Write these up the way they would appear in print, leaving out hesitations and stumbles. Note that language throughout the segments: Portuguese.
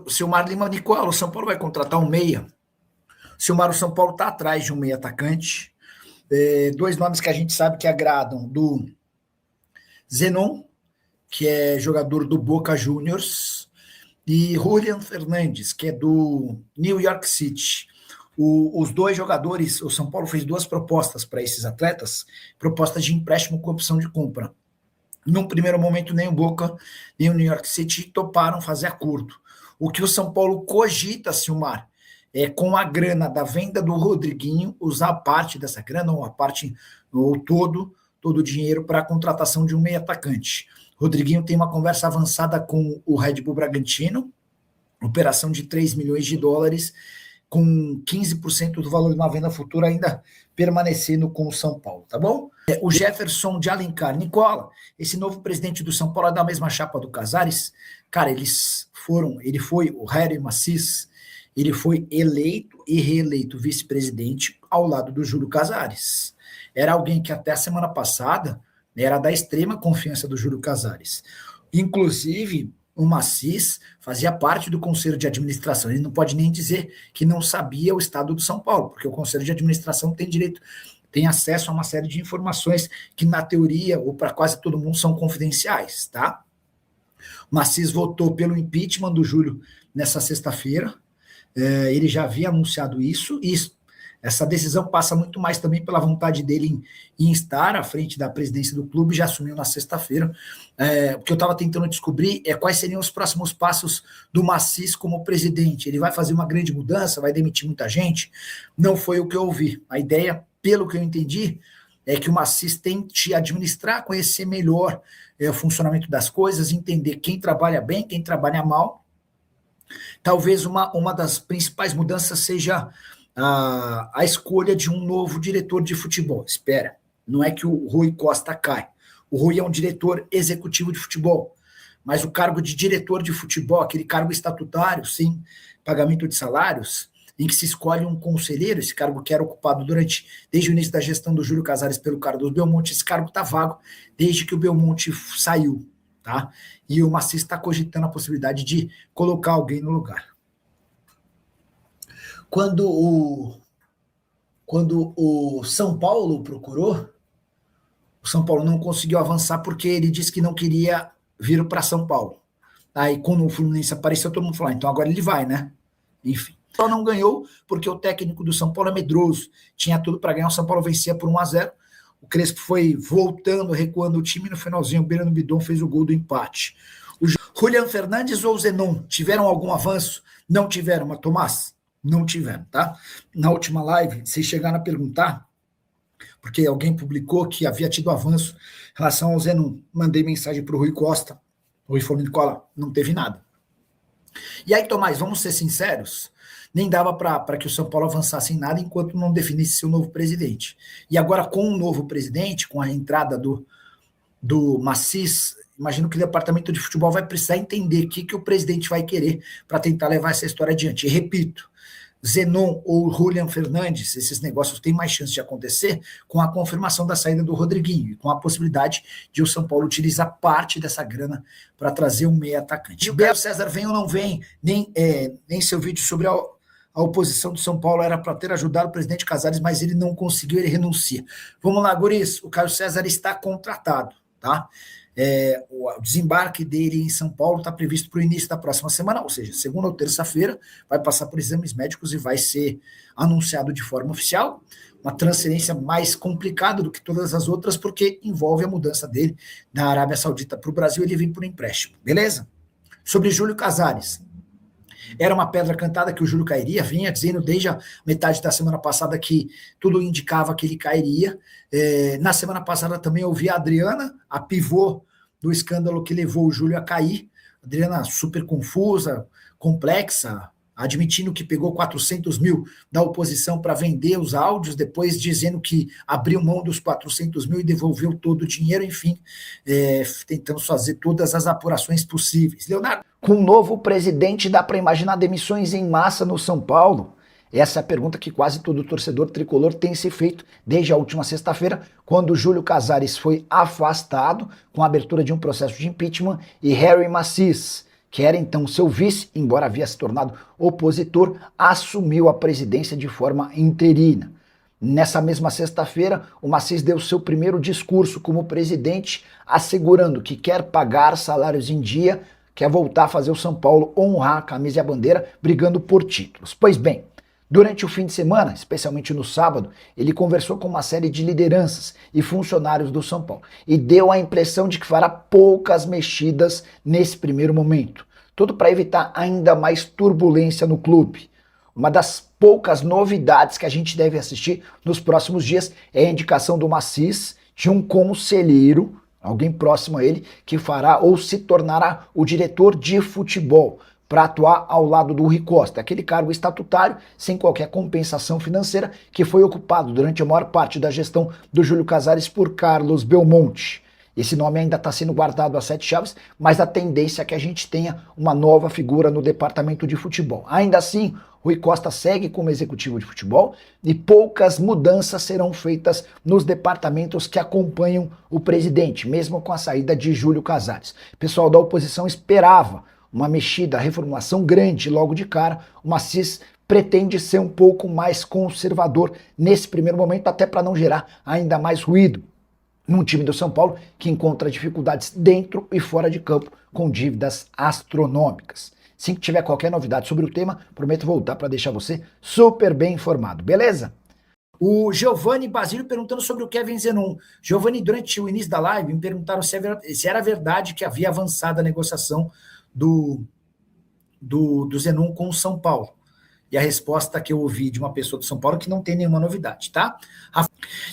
Silmar Lima, Nicola, o São Paulo vai contratar um meia. Silmar, o São Paulo está atrás de um meia atacante. Dois nomes que a gente sabe que agradam, do Zenon, que é jogador do Boca Juniors, e Julian Fernandes, que é do New York City. Os dois jogadores, o São Paulo fez duas propostas para esses atletas, propostas de empréstimo com opção de compra. Num primeiro momento, nem o Boca, nem o New York City toparam fazer acordo. O que o São Paulo cogita, Silmar, é com a grana da venda do Rodriguinho, usar parte dessa grana, ou a parte, ou todo o dinheiro para a contratação de um meio atacante. Rodriguinho tem uma conversa avançada com o Red Bull Bragantino, operação de 3 milhões de dólares, com 15% do valor de uma venda futura ainda permanecendo com o São Paulo, tá bom? O Jefferson de Alencar. Nicola, esse novo presidente do São Paulo é da mesma chapa do Casares? Cara, ele foi o Harry Macis, ele foi eleito e reeleito vice-presidente ao lado do Júlio Casares. Era alguém que até a semana passada era da extrema confiança do Júlio Casares. Inclusive, o Macis fazia parte do Conselho de Administração. Ele não pode nem dizer que não sabia o estado do São Paulo, porque o Conselho de Administração tem acesso a uma série de informações que, na teoria, ou para quase todo mundo, são confidenciais, tá? O Macis votou pelo impeachment do Júlio nessa sexta-feira. Ele já havia anunciado isso, e essa decisão passa muito mais também pela vontade dele em estar à frente da presidência do clube, já assumiu na sexta-feira. O que eu estava tentando descobrir é quais seriam os próximos passos do Macis como presidente. Ele vai fazer uma grande mudança, vai demitir muita gente? Não foi o que eu ouvi. A ideia, pelo que eu entendi, é que o Macis tente administrar, conhecer melhor o funcionamento das coisas, entender quem trabalha bem, quem trabalha mal. Talvez uma das principais mudanças seja a escolha de um novo diretor de futebol. Espera, não é que o Rui Costa cai. O Rui é um diretor executivo de futebol, mas o cargo de diretor de futebol, aquele cargo estatutário, sim, pagamento de salários, em que se escolhe um conselheiro, esse cargo que era ocupado desde o início da gestão do Júlio Casares pelo Carlos Belmonte, esse cargo está vago desde que o Belmonte saiu, tá? E o Macis está cogitando a possibilidade de colocar alguém no lugar. Quando o São Paulo procurou, o São Paulo não conseguiu avançar porque ele disse que não queria vir para São Paulo. Aí, quando o Fluminense apareceu, todo mundo falou, então agora ele vai, né? Enfim. Só não ganhou porque o técnico do São Paulo é medroso. Tinha tudo para ganhar, o São Paulo vencia por 1-0. O Crespo foi voltando, recuando o time, no finalzinho o Breno Bidon fez o gol do empate. O Julian Fernandes ou o Zenon tiveram algum avanço? Não tiveram, mas Tomás? Não tiveram, tá? Na última live, vocês chegaram a perguntar, porque alguém publicou que havia tido avanço em relação ao Zenon. Mandei mensagem para o Rui Costa. O Rui falou, Nicola, não teve nada. E aí, Tomás, vamos ser sinceros, nem dava para que o São Paulo avançasse em nada enquanto não definisse seu novo presidente. E agora, com o novo presidente, com a entrada do Macis, imagino que o departamento de futebol vai precisar entender o que o presidente vai querer para tentar levar essa história adiante. E repito, Zenon ou Julian Fernandes, esses negócios têm mais chance de acontecer com a confirmação da saída do Rodriguinho e com a possibilidade de o São Paulo utilizar parte dessa grana para trazer um meio atacante. E o Caio César vem ou não vem, nem seu vídeo sobre a oposição do São Paulo era para ter ajudado o presidente Casares, mas ele não conseguiu, ele renuncia. Vamos lá, guris, o Caio César está contratado, tá? O desembarque dele em São Paulo está previsto para o início da próxima semana, ou seja, segunda ou terça-feira, vai passar por exames médicos e vai ser anunciado de forma oficial, uma transferência mais complicada do que todas as outras, porque envolve a mudança dele da Arábia Saudita para o Brasil, ele vem por empréstimo, beleza? Sobre Júlio Casares, era uma pedra cantada que o Júlio cairia, vinha dizendo desde a metade da semana passada que tudo indicava que ele cairia. Na semana passada também eu ouvi a Adriana, a pivô do escândalo que levou o Júlio a cair. Adriana super confusa, complexa, admitindo que pegou 400 mil da oposição para vender os áudios, depois dizendo que abriu mão dos 400 mil e devolveu todo o dinheiro, enfim, tentando fazer todas as apurações possíveis. Leonardo, com o novo presidente dá para imaginar demissões em massa no São Paulo? Essa é a pergunta que quase todo torcedor tricolor tem se feito desde a última sexta-feira, quando Júlio Casares foi afastado com a abertura de um processo de impeachment e Harry Macis, que era então seu vice, embora havia se tornado opositor, assumiu a presidência de forma interina. Nessa mesma sexta-feira, o Maciç deu seu primeiro discurso como presidente, assegurando que quer pagar salários em dia, quer voltar a fazer o São Paulo honrar a camisa e a bandeira, brigando por títulos. Pois bem, durante o fim de semana, especialmente no sábado, ele conversou com uma série de lideranças e funcionários do São Paulo e deu a impressão de que fará poucas mexidas nesse primeiro momento. Tudo para evitar ainda mais turbulência no clube. Uma das poucas novidades que a gente deve assistir nos próximos dias é a indicação do Maciç de um conselheiro, alguém próximo a ele, que fará ou se tornará o diretor de futebol, para atuar ao lado do Rui Costa, aquele cargo estatutário sem qualquer compensação financeira que foi ocupado durante a maior parte da gestão do Júlio Casares por Carlos Belmonte. Esse nome ainda está sendo guardado a sete chaves, mas a tendência é que a gente tenha uma nova figura no departamento de futebol. Ainda assim, Rui Costa segue como executivo de futebol e poucas mudanças serão feitas nos departamentos que acompanham o presidente, mesmo com a saída de Júlio Casares. O pessoal da oposição esperava uma mexida, reformulação grande logo de cara. O Maciç pretende ser um pouco mais conservador nesse primeiro momento, até para não gerar ainda mais ruído num time do São Paulo que encontra dificuldades dentro e fora de campo com dívidas astronômicas. Assim que tiver qualquer novidade sobre o tema, prometo voltar para deixar você super bem informado, beleza? O Giovanni Basílio perguntando sobre o Kevin Zenon. Giovanni, durante o início da live, me perguntaram se era verdade que havia avançado a negociação do Zenon com o São Paulo. E a resposta que eu ouvi de uma pessoa do São Paulo é que não tem nenhuma novidade, tá?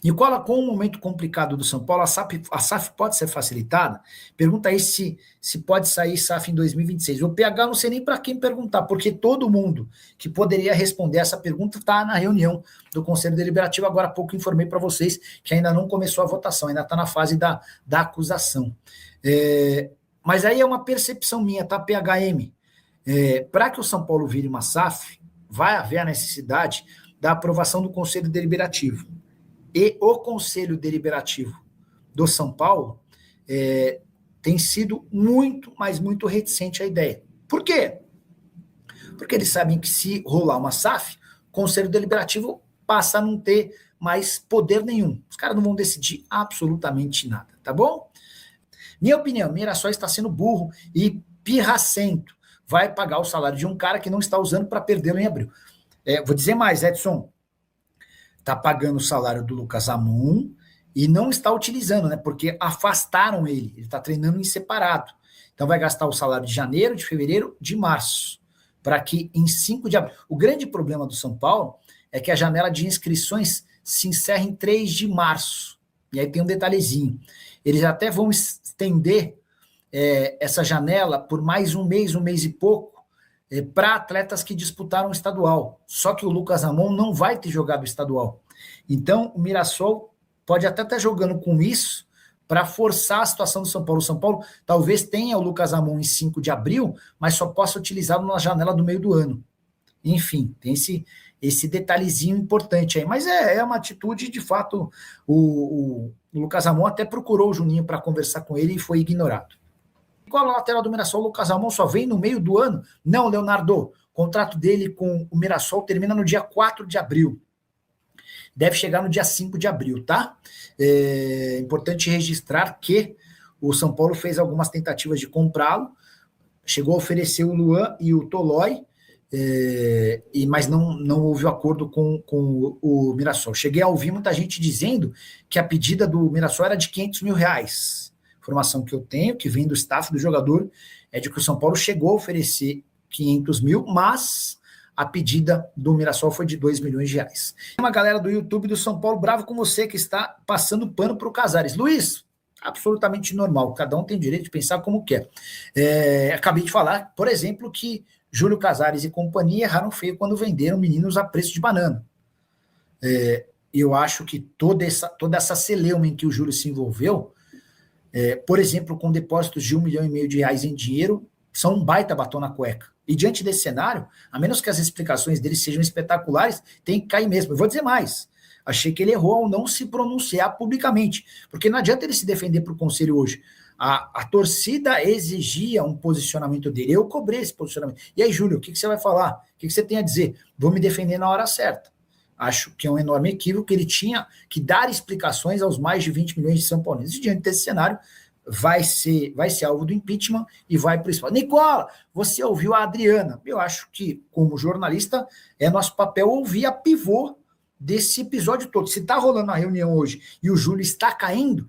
Nicola, com o momento complicado do São Paulo, a SAF pode ser facilitada? Pergunta aí se pode sair SAF em 2026. O PH não sei nem para quem perguntar, porque todo mundo que poderia responder essa pergunta está na reunião do Conselho Deliberativo. Agora há pouco informei para vocês que ainda não começou a votação, ainda está na fase da acusação. Mas aí é uma percepção minha, tá, PHM? Para que o São Paulo vire uma SAF, vai haver a necessidade da aprovação do Conselho Deliberativo. E o Conselho Deliberativo do São Paulo tem sido muito, mas muito reticente à ideia. Por quê? Porque eles sabem que se rolar uma SAF, o Conselho Deliberativo passa a não ter mais poder nenhum. Os caras não vão decidir absolutamente nada, tá bom? Minha opinião, Mirassol está sendo burro e pirracento. Vai pagar o salário de um cara que não está usando para perdê-lo em abril. Vou dizer mais, Edson. Está pagando o salário do Lucas Amon e não está utilizando, né? Porque afastaram ele. Ele está treinando em separado. Então vai gastar o salário de janeiro, de fevereiro, de março. Para que em 5 de abril... O grande problema do São Paulo é que a janela de inscrições se encerra em 3 de março. E aí tem um detalhezinho. Eles até vão estender essa janela por mais um mês e pouco, para atletas que disputaram o estadual. Só que o Lucas Amon não vai ter jogado o estadual. Então, o Mirassol pode até estar jogando com isso para forçar a situação do São Paulo. O São Paulo talvez tenha o Lucas Amon em 5 de abril, mas só possa utilizá-lo na janela do meio do ano. Enfim, tem esse detalhezinho importante aí. Mas é uma atitude, de fato, o Lucas Amon até procurou o Juninho para conversar com ele e foi ignorado. Qual a lateral do Mirassol? O Lucas Amon só vem no meio do ano? Não, Leonardo. O contrato dele com o Mirassol termina no dia 4 de abril. Deve chegar no dia 5 de abril, tá? É importante registrar que o São Paulo fez algumas tentativas de comprá-lo, chegou a oferecer o Luan e o Tolói, mas não houve acordo com o Mirassol. Cheguei a ouvir muita gente dizendo que a pedida do Mirassol era de R$500 mil. Informação que eu tenho, que vem do staff do jogador, é de que o São Paulo chegou a oferecer 500 mil, mas a pedida do Mirassol foi de R$2 milhões. Tem uma galera do YouTube do São Paulo bravo com você, que está passando pano para o Casares. Luiz, absolutamente normal, cada um tem direito de pensar como quer. Acabei de falar, por exemplo, que Júlio Casares e companhia erraram feio quando venderam meninos a preço de banana. Eu acho que toda essa celeuma em que o Júlio se envolveu, por exemplo, com depósitos de R$1,5 milhão em dinheiro, são um baita batom na cueca. E diante desse cenário, a menos que as explicações dele sejam espetaculares, tem que cair mesmo. Eu vou dizer mais. Achei que ele errou ao não se pronunciar publicamente. Porque não adianta ele se defender para o conselho hoje. A torcida exigia um posicionamento dele. Eu cobrei esse posicionamento. E aí, Júlio, o que você vai falar? O que você tem a dizer? Vou me defender na hora certa. Acho que é um enorme equívoco. Ele tinha que dar explicações aos mais de 20 milhões de São Paulinos. E diante desse cenário, vai ser alvo do impeachment e vai para o espaço. Nicola, você ouviu a Adriana? Eu acho que, como jornalista, é nosso papel ouvir a pivô desse episódio todo. Se está rolando a reunião hoje e o Júlio está caindo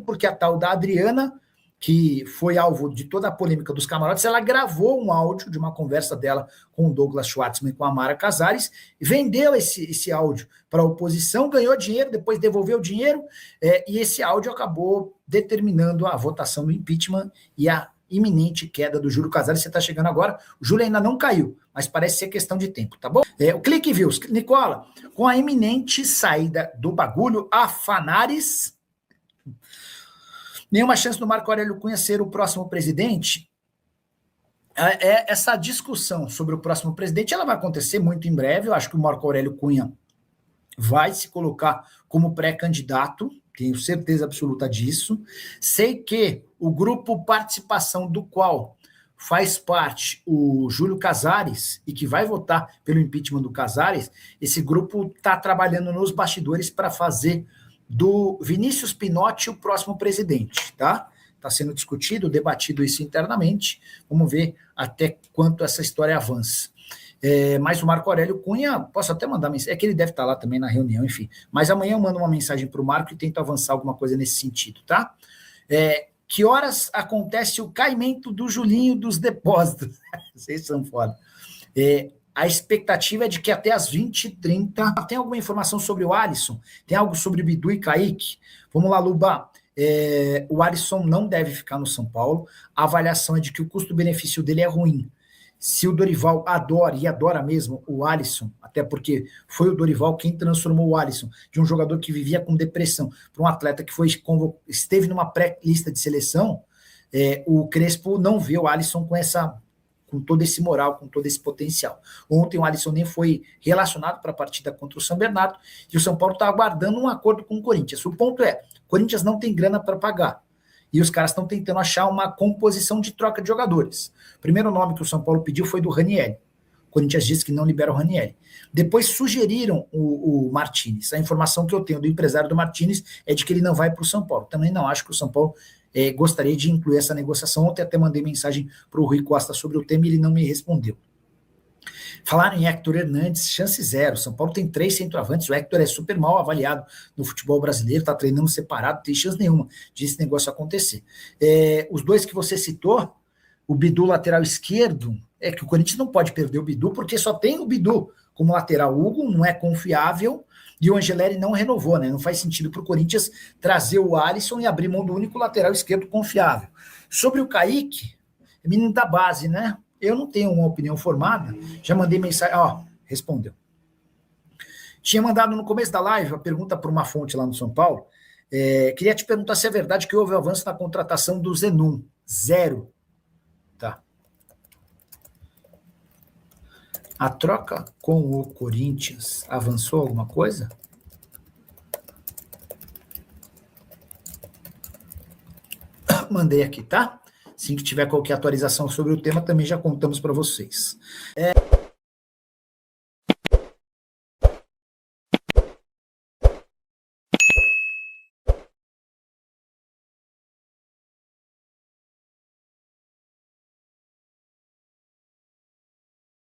porque a tal da Adriana, que foi alvo de toda a polêmica dos camarotes, ela gravou um áudio de uma conversa dela com o Douglas Schwartzman e com a Mara Casares, vendeu esse áudio para a oposição, ganhou dinheiro, depois devolveu o dinheiro, e esse áudio acabou determinando a votação do impeachment e a iminente queda do Júlio Casares. Você está chegando agora, o Júlio ainda não caiu, mas parece ser questão de tempo, tá bom? O Clique Views, Nicola, com a iminente saída do bagulho, a Fanares, nenhuma chance do Marco Aurélio Cunha ser o próximo presidente. Essa discussão sobre o próximo presidente, ela vai acontecer muito em breve. Eu acho que o Marco Aurélio Cunha vai se colocar como pré-candidato, tenho certeza absoluta disso. Sei que o grupo participação do qual faz parte o Júlio Casares, e que vai votar pelo impeachment do Casares, esse grupo está trabalhando nos bastidores para fazer do Vinícius Pinotti o próximo presidente, tá? Está sendo discutido, debatido isso internamente. Vamos ver até quanto essa história avança. Mas o Marco Aurélio Cunha, posso até mandar mensagem, é que ele deve estar lá também na reunião, enfim. Mas amanhã eu mando uma mensagem para o Marco e tento avançar alguma coisa nesse sentido, tá? Que horas acontece o caimento do Julinho dos depósitos? Vocês são foda. A expectativa é de que até as 20h30... Tem alguma informação sobre o Alisson? Tem algo sobre Bidu e Kaique? Vamos lá, Luba. O Alisson não deve ficar no São Paulo. A avaliação é de que o custo-benefício dele é ruim. Se o Dorival adora, e adora mesmo, o Alisson, até porque foi o Dorival quem transformou o Alisson de um jogador que vivia com depressão para um atleta que esteve numa pré-lista de seleção, o Crespo não vê o Alisson com todo esse moral, com todo esse potencial. Ontem o Alisson nem foi relacionado para a partida contra o São Bernardo, e o São Paulo está aguardando um acordo com o Corinthians. O ponto é, o Corinthians não tem grana para pagar, e os caras estão tentando achar uma composição de troca de jogadores. O primeiro nome que o São Paulo pediu foi do Ranieri. O Corinthians disse que não libera o Ranieri. Depois sugeriram o Martínez. A informação que eu tenho do empresário do Martínez é de que ele não vai para o São Paulo. Também não acho que o São Paulo gostaria de incluir essa negociação. Ontem até mandei mensagem para o Rui Costa sobre o tema e ele não me respondeu. Falaram em Héctor Hernandes, chance zero. São Paulo tem 3 centroavantes, o Héctor é super mal avaliado no futebol brasileiro, está treinando separado, não tem chance nenhuma de esse negócio acontecer. Os dois que você citou, o Bidu lateral esquerdo, é que o Corinthians não pode perder o Bidu, porque só tem o Bidu como lateral. O Hugo não é confiável e o Angeleri não renovou, né? Não faz sentido para o Corinthians trazer o Alisson e abrir mão do único lateral esquerdo confiável. Sobre o Kaique, menino da base, né? Eu não tenho uma opinião formada, já mandei mensagem, respondeu. Tinha mandado no começo da live a pergunta para uma fonte lá no São Paulo, queria te perguntar se é verdade que houve avanço na contratação do Zenon. 0. Tá. A troca com o Corinthians avançou alguma coisa? Mandei aqui, tá? Assim que tiver qualquer atualização sobre o tema, também já contamos para vocês.